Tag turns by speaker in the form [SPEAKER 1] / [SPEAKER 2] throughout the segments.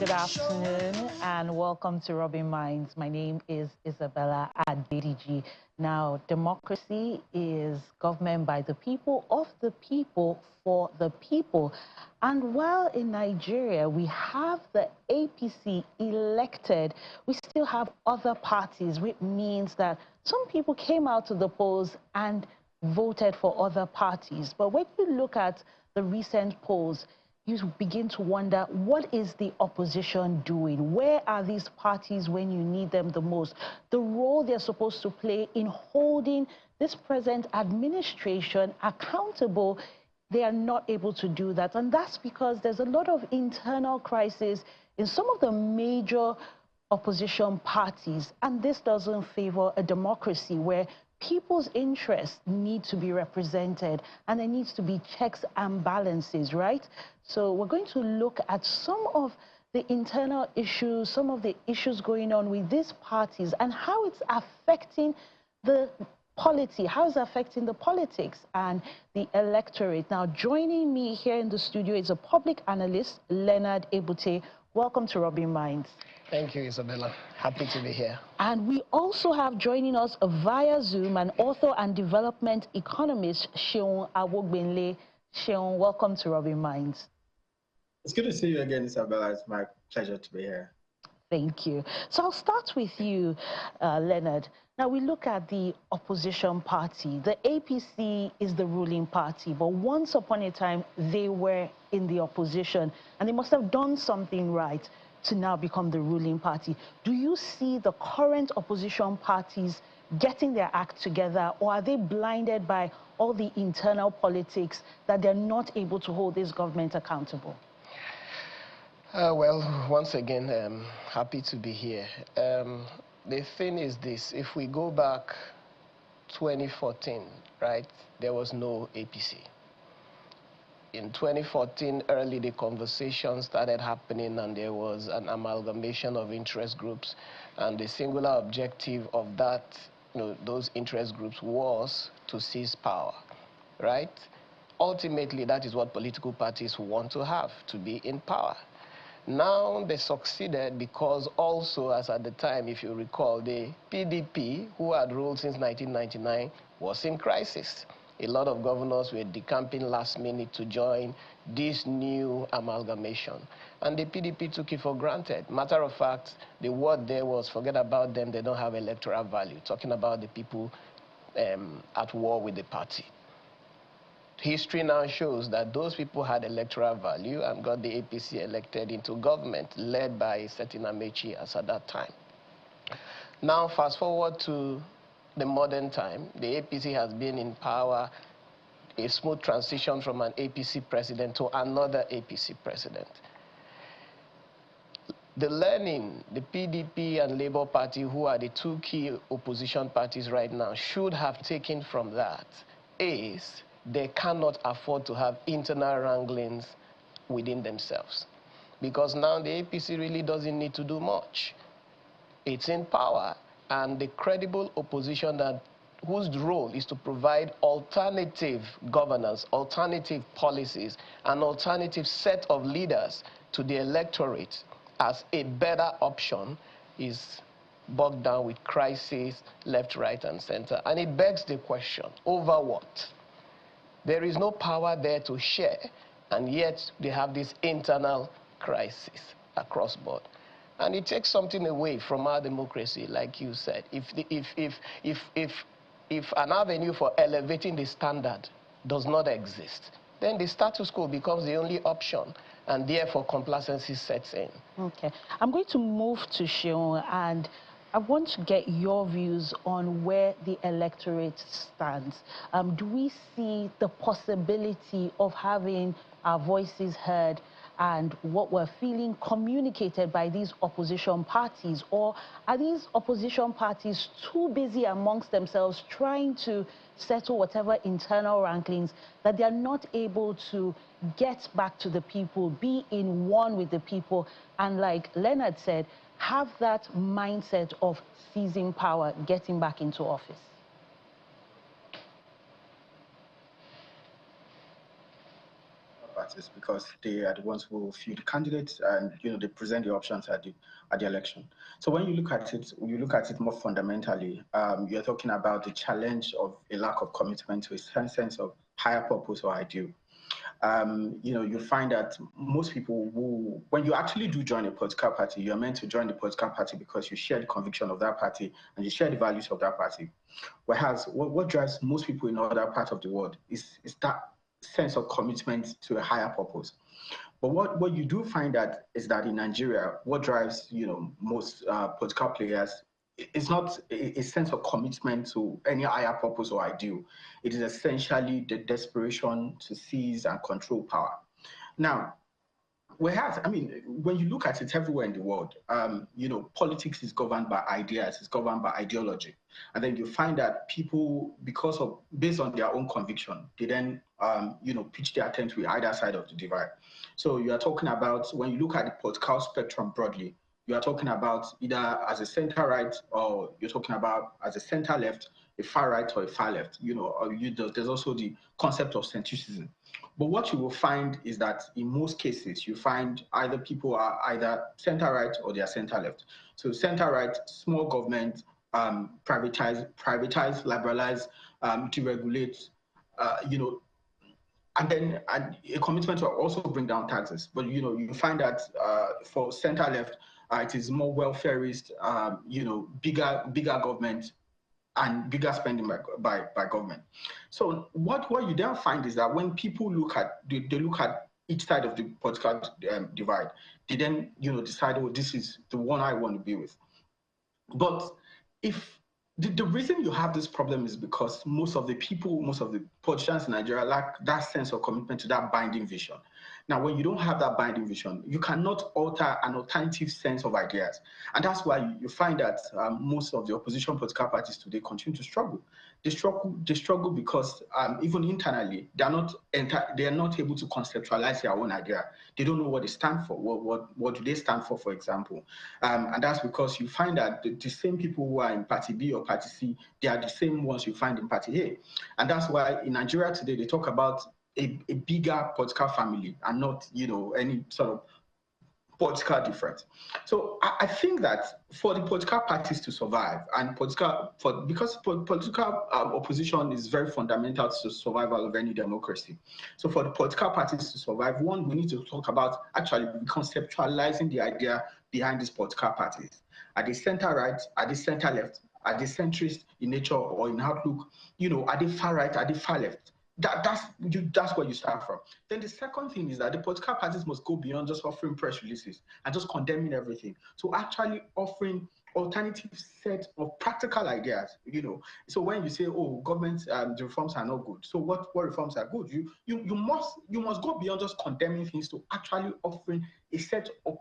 [SPEAKER 1] Good afternoon and welcome to Robin Minds. My name is Isabella Adediji. Now, democracy is government by the people, of the people, for the people. And while in Nigeria we have the APC elected, we still have other parties, which means that some people came out to the polls and voted for other parties. But when you look at the recent polls, you begin to wonder, what is the opposition doing? Where are these parties when you need them the most? The role they're supposed to play in holding this present administration accountable, they are not able to do that. And that's because there's a lot of internal crisis in some of the major opposition parties. And this doesn't favor a democracy where people's interests need to be represented and there needs to be checks and balances, right? So we're going to look at some of the internal issues, some of the issues going on with these parties and how it's affecting the polity, how it's affecting the politics and the electorate. Now, joining me here in the studio is a public analyst, Leonard Ebute. Welcome to Robin Minds.
[SPEAKER 2] Thank you, Isabella. Happy to be here.
[SPEAKER 1] And we also have joining us via Zoom an author and development economist, Seun Awogbenle. Seun, welcome to Robin Minds.
[SPEAKER 3] It's good to see you again, Isabella. It's my pleasure to be here.
[SPEAKER 1] Thank you. So I'll start with you, Leonard. Now, we look at the opposition party. The APC is the ruling party, but once upon a time, they were in the opposition, and they must have done something right to now become the ruling party. Do you see the current opposition parties getting their act together, or are they blinded by all the internal politics that they're not able to hold this government accountable?
[SPEAKER 2] Well, once again, happy to be here. The thing is this: if we go back 2014, right, there was no APC. In 2014, early the conversation started happening and there was an amalgamation of interest groups, and the singular objective of that, those interest groups was to seize power, right? Ultimately, that is what political parties want to have, to be in power. Now they succeeded because also, as at the time, if you recall, the PDP, who had ruled since 1999, was in crisis. A lot of governors were decamping last minute to join this new amalgamation. And the PDP took it for granted. Matter of fact, the word there was, forget about them, they don't have electoral value, talking about the people at war with the party. History now shows that those people had electoral value and got the APC elected into government, led by Setin Amechi as at that time. Now, fast forward to the modern time, the APC has been in power, a smooth transition from an APC president to another APC president. The learning the PDP and Labour Party, who are the two key opposition parties right now, should have taken from that is they cannot afford to have internal wranglings within themselves. Because now the APC really doesn't need to do much. It's in power, and the credible opposition whose role is to provide alternative governance, alternative policies, an alternative set of leaders to the electorate as a better option is bogged down with crisis left, right, and center. And it begs the question, over what? There is no power there to share, and yet they have this internal crisis across board. And it takes something away from our democracy, like you said. If an avenue for elevating the standard does not exist, then the status quo becomes the only option, and therefore complacency sets in.
[SPEAKER 1] Okay. I'm going to move to Seun, and I want to get your views on where the electorate stands. Do we see the possibility of having our voices heard and what we're feeling communicated by these opposition parties? Or are these opposition parties too busy amongst themselves trying to settle whatever internal ranklings that they're not able to get back to the people, be in one with the people, and like Leonard said, have that mindset of seizing power, getting back into office?
[SPEAKER 3] parties because they are the ones who field the candidates and they present the options at the election. So when you look at it more fundamentally, you're talking about the challenge of a lack of commitment to a sense of higher purpose or ideal. You find that most people who, when you actually do join a political party, you're meant to join the political party because you share the conviction of that party and you share the values of that party. Whereas what drives most people in other parts of the world is that sense of commitment to a higher purpose. But what you do find that is that in Nigeria, what drives most political players is not a sense of commitment to any higher purpose or ideal. It is essentially the desperation to seize and control power. Now, whereas, when you look at it everywhere in the world, politics is governed by ideas, it's governed by ideology. And then you find that people, based on their own conviction, they then, pitch their tent with either side of the divide. So you are talking about, when you look at the political spectrum broadly, you are talking about either as a center right or you're talking about as a center left, a far right or a far left. There's also the concept of centricism. But what you will find is that in most cases, you find either people are either center right or they are center left. So center right, small government, privatize, liberalize, deregulate, and a commitment to also bring down taxes. But you find that for center left, it is more welfareist, bigger government and bigger spending by government. So what you then find is that when people look at each side of the political divide, they then decide, oh, this is the one I want to be with. But if the reason you have this problem is because most of the politicians in Nigeria lack that sense of commitment to that binding vision. Now, when you don't have that binding vision, you cannot alter an alternative sense of ideas. And that's why you find that most of the opposition political parties today continue to struggle. They struggle because even internally, they are not able to conceptualize their own idea. They don't know what they stand for. What do they stand for example? And that's because you find that the same people who are in Party B or Party C, they are the same ones you find in Party A. And that's why in Nigeria today, they talk about a bigger political family and not, any sort of political difference. So I think that for the political parties to survive and because political opposition is very fundamental to the survival of any democracy. So for the political parties to survive, one, we need to talk about actually conceptualizing the idea behind these political parties. Are they center right? Are they center left? Are they centrist in nature or in outlook? Are they far right? Are they far left? That's where you start from. Then the second thing is that the political parties must go beyond just offering press releases and just condemning everything. So actually offering alternative set of practical ideas. So when you say, oh, government the reforms are not good, so what reforms are good? You must go beyond just condemning things to actually offering a set of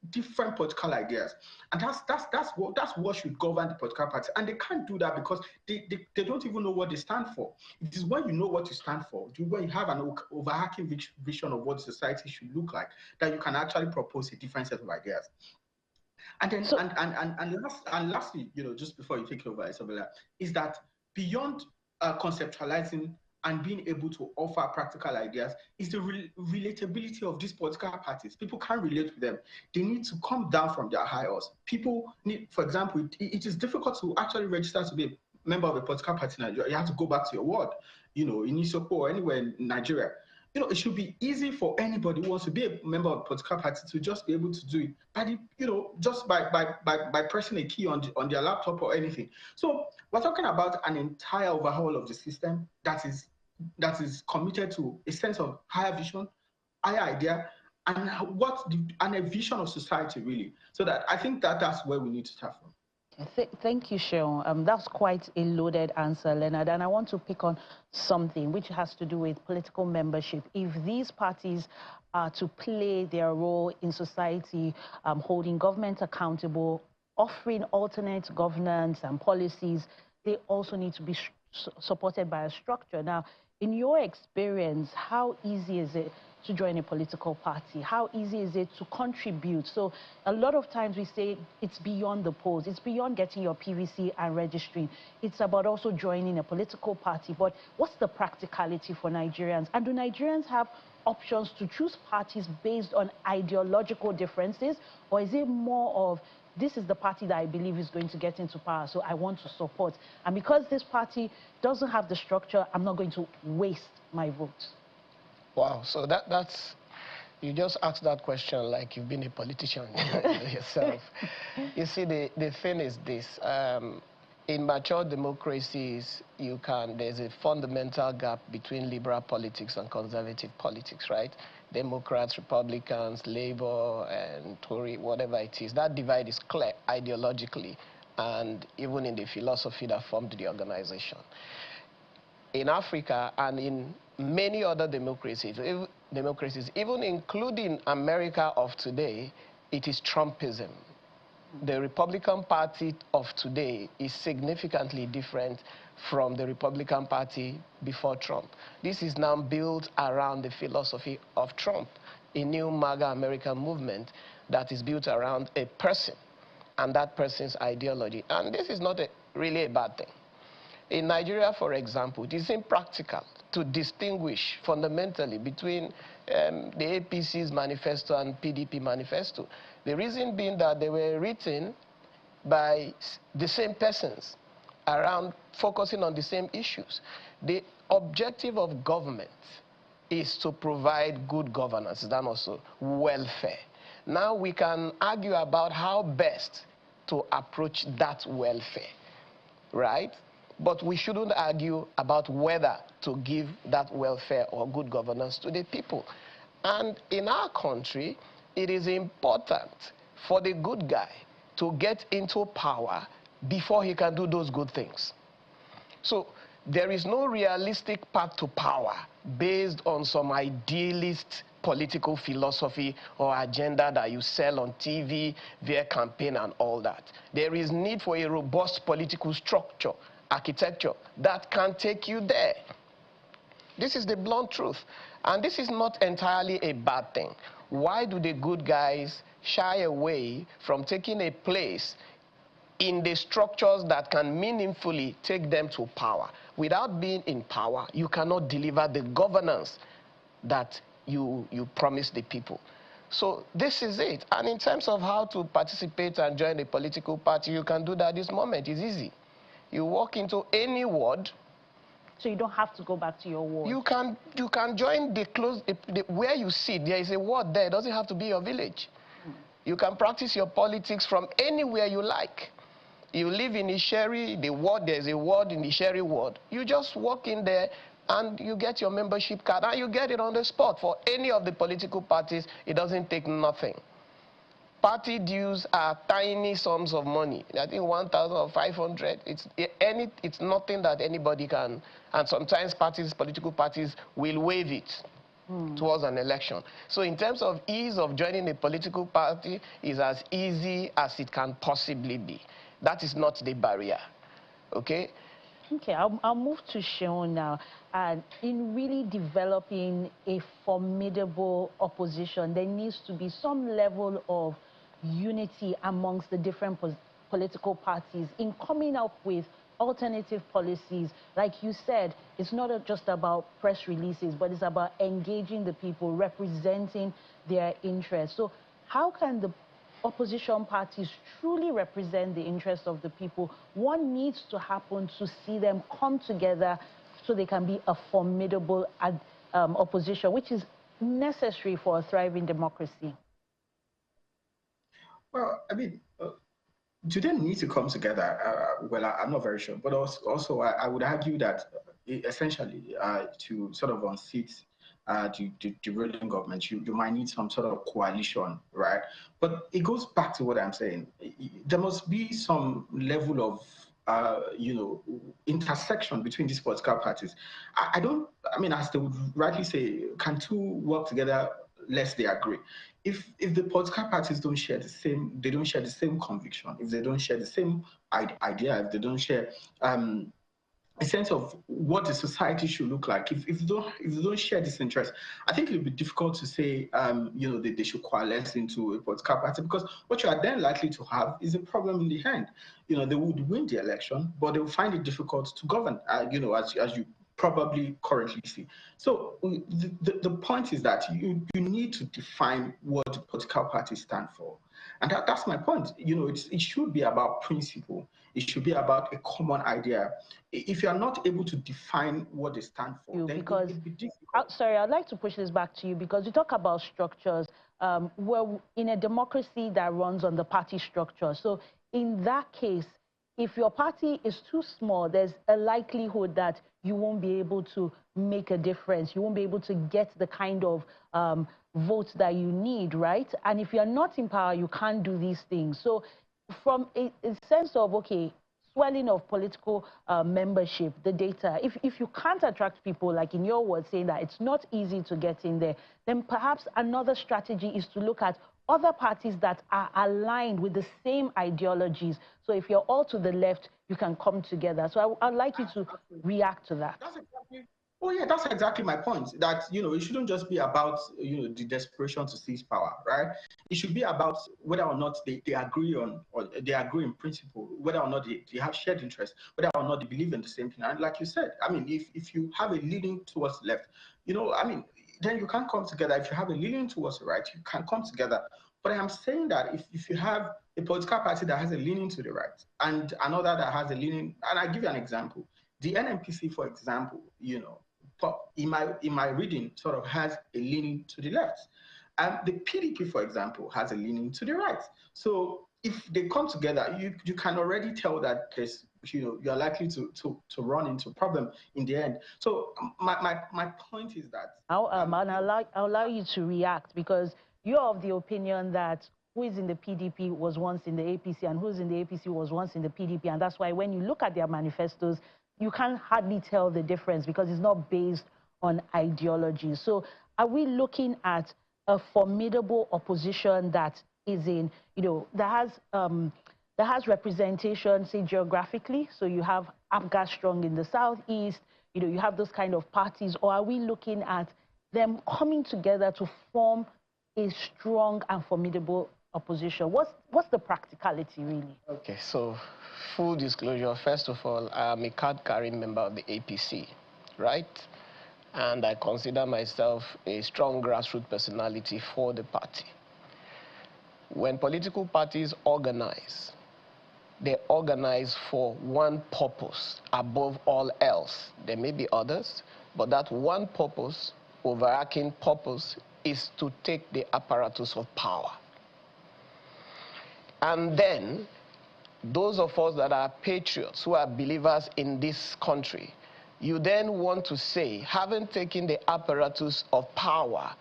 [SPEAKER 3] different political ideas. And that's what should govern the political party. And they can't do that because they don't even know what they stand for. It is when you know what you stand for, when you have an overarching vision of what society should look like, that you can actually propose a different set of ideas. And then, so, and lastly, just before you take it over, Isabella, is that beyond conceptualizing and being able to offer practical ideas is the relatability of these political parties. People can't relate with them. They need to come down from their high horse. People need, for example, it is difficult to actually register to be a member of a political party in Nigeria. You have to go back to your ward, in Isoko or anywhere in Nigeria. It should be easy for anybody who wants to be a member of a political party to just be able to do it just by pressing a key on their laptop or anything. So we're talking about an entire overhaul of the system that is committed to a sense of higher vision, higher idea, and a vision of society really. So that I think that's where we need to start from.
[SPEAKER 1] Thank you, Sean. That's quite a loaded answer, Leonard. And I want to pick on something which has to do with political membership. If these parties are to play their role in society, holding government accountable, offering alternate governance and policies, they also need to be supported by a structure. Now, in your experience, how easy is it to join a political party? How easy is it to contribute? So a lot of times we say it's beyond the polls, it's beyond getting your PVC and registering. It's about also joining a political party. But what's the practicality for Nigerians? And do Nigerians have options to choose parties based on ideological differences? Or is it more of, this is the party that I believe is going to get into power, so I want to support. And because this party doesn't have the structure, I'm not going to waste my vote.
[SPEAKER 2] Wow, so that's, you just asked that question like you've been a politician yourself. You see, the thing is this. In mature democracies, there's a fundamental gap between liberal politics and conservative politics, right? Democrats, Republicans, Labour, and Tory, whatever it is. That divide is clear ideologically and even in the philosophy that formed the organization. In Africa and in many other democracies, even including America of today, it is Trumpism. The Republican Party of today is significantly different from the Republican Party before Trump. This is now built around the philosophy of Trump, a new MAGA American movement that is built around a person and that person's ideology. And this is not really a bad thing. In Nigeria, for example, it is impractical to distinguish fundamentally between the APC's manifesto and PDP manifesto. The reason being that they were written by the same persons around focusing on the same issues. The objective of government is to provide good governance, then also welfare. Now we can argue about how best to approach that welfare, right? But we shouldn't argue about whether to give that welfare or good governance to the people. And in our country, it is important for the good guy to get into power before he can do those good things. So there is no realistic path to power based on some idealist political philosophy or agenda that you sell on TV, via campaign and all that. There is need for a robust political structure, architecture that can take you there. This is the blunt truth. And this is not entirely a bad thing. Why do the good guys shy away from taking a place in the structures that can meaningfully take them to power? Without being in power, you cannot deliver the governance that you promise the people. So this is it. And in terms of how to participate and join a political party, you can do that this moment. It's easy. You walk into any ward.
[SPEAKER 1] So you don't have to go back to your ward.
[SPEAKER 2] You can join where you sit. There is a ward there. It doesn't have to be your village. You can practice your politics from anywhere you like. You live in Isheri, there's a ward in Isheri ward. You just walk in there and you get your membership card and you get it on the spot. For any of the political parties, it doesn't take nothing. Party dues are tiny sums of money. I think 1,000 or 500. It's nothing that anybody can. And sometimes political parties will waive it towards an election. So in terms of ease of joining a political party, is as easy as it can possibly be. That is not the barrier. Okay?
[SPEAKER 1] Okay, I'll move to Seun now. And in really developing a formidable opposition, there needs to be some level of unity amongst the different political parties in coming up with alternative policies. Like you said, it's not just about press releases, but it's about engaging the people, representing their interests. So how can the opposition parties truly represent the interests of the people? What needs to happen to see them come together so they can be a formidable opposition, which is necessary for a thriving democracy?
[SPEAKER 3] Well, I mean, do they need to come together? Well, I'm not very sure. But also I would argue that essentially to sort of unseat the ruling government, you might need some sort of coalition, right? But it goes back to what I'm saying. There must be some level of intersection between these political parties. I mean, as they would rightly say, can two work together lest they agree? If the political parties don't share the same conviction, if they don't share the same idea, if they don't share a sense of what the society should look like. If you don't share this interest, I think it will be difficult to say, they should coalesce into a political party, because what you are then likely to have is a problem in the end. They would win the election, but they will find it difficult to govern, as you probably currently see. So the point is that you need to define what the political parties stand for. And that's my point. It should be about principle. It should be about a common idea. If you are not able to define what they stand for, then
[SPEAKER 1] because
[SPEAKER 3] it will be difficult.
[SPEAKER 1] sorry, I'd like to push this back to you, because you talk about structures. We're in a democracy that runs on the party structure. So in that case, if your party is too small, there's a likelihood that you won't be able to make a difference. You won't be able to get the kind of votes that you need, right? And if you're not in power, you can't do these things. So from a sense of, okay, swelling of political membership, the data, if you can't attract people, like in your words, saying that it's not easy to get in there, then perhaps another strategy is to look at other parties that are aligned with the same ideologies. So if you're all to the left, you can come together. So I'd like you to react to that.
[SPEAKER 3] That's exactly my point. That it shouldn't just be about the desperation to seize power, right? It should be about whether or not they agree on, or they agree in principle, whether or not they have shared interests, whether or not they believe in the same thing. And like you said, I mean, if you have a leaning towards left, then you can come together. If you have a leaning towards the right, you can come together. But I'm saying that if you have a political party that has a leaning to the right and another that has a leaning, and I give you an example. The NMPC, for example, in my reading, sort of has a leaning to the left. And the PDP, for example, has a leaning to the right. So if they come together, you can already tell that there's, you're likely to run into a problem in the end. So my point is that
[SPEAKER 1] I'll allow you to react, because you're of the opinion that who is in the PDP was once in the APC, and who's in the APC was once in the PDP. And that's why when you look at their manifestos, you can hardly tell the difference, because it's not based on ideology. So are we looking at a formidable opposition that is in, that has representation, say, geographically? So you have Abga strong in the southeast, you have those kind of parties, or are we looking at them coming together to form a strong and formidable opposition? What's the practicality, really?
[SPEAKER 2] Okay, so full disclosure, first of all, I'm a card-carrying member of the APC, right? And I consider myself a strong grassroots personality for the party. When political parties organize, they organize for one purpose above all else. There may be others, but that one purpose, overarching purpose, is to take the apparatus of power. And then, those of us that are patriots, who are believers in this country, you then want to say, having taken the apparatus of power,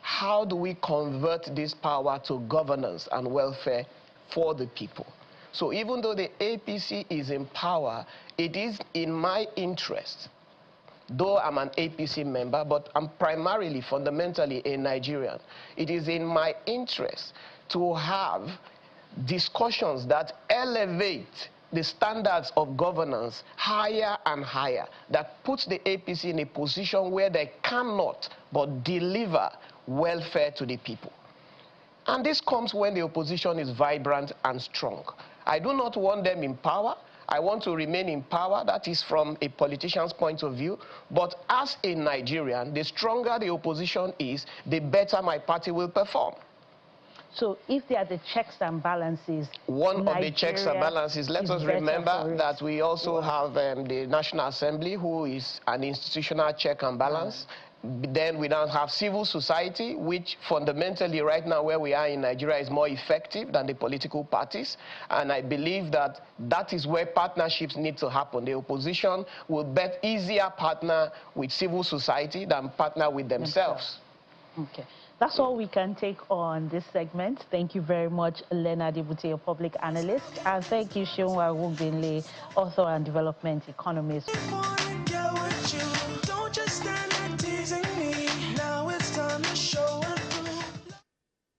[SPEAKER 2] how do we convert this power to governance and welfare for the people? So even though the APC is in power, it is in my interest, though I'm an APC member, but I'm primarily, fundamentally a Nigerian. It is in my interest to have discussions that elevate the standards of governance higher and higher, that puts the APC in a position where they cannot but deliver welfare to the people. And this comes when the opposition is vibrant and strong. I do not want them in power. I want to remain in power. That is from a politician's point of view. But as a Nigerian, the stronger the opposition is, the better my party will perform.
[SPEAKER 1] So if there are the checks and balances,
[SPEAKER 2] one of the checks and balances, let us remember that we also have the National Assembly, who is an institutional check and balance. Then we now have civil society, which fundamentally right now where we are in Nigeria is more effective than the political parties. And I believe that that is where partnerships need to happen. The opposition will bet easier partner with civil society than partner with themselves.
[SPEAKER 1] Okay. That's all we can take on this segment. Thank you very much, Leonard Ibute, a public analyst. And thank you, Seunwa Wogbinle, author and development economist.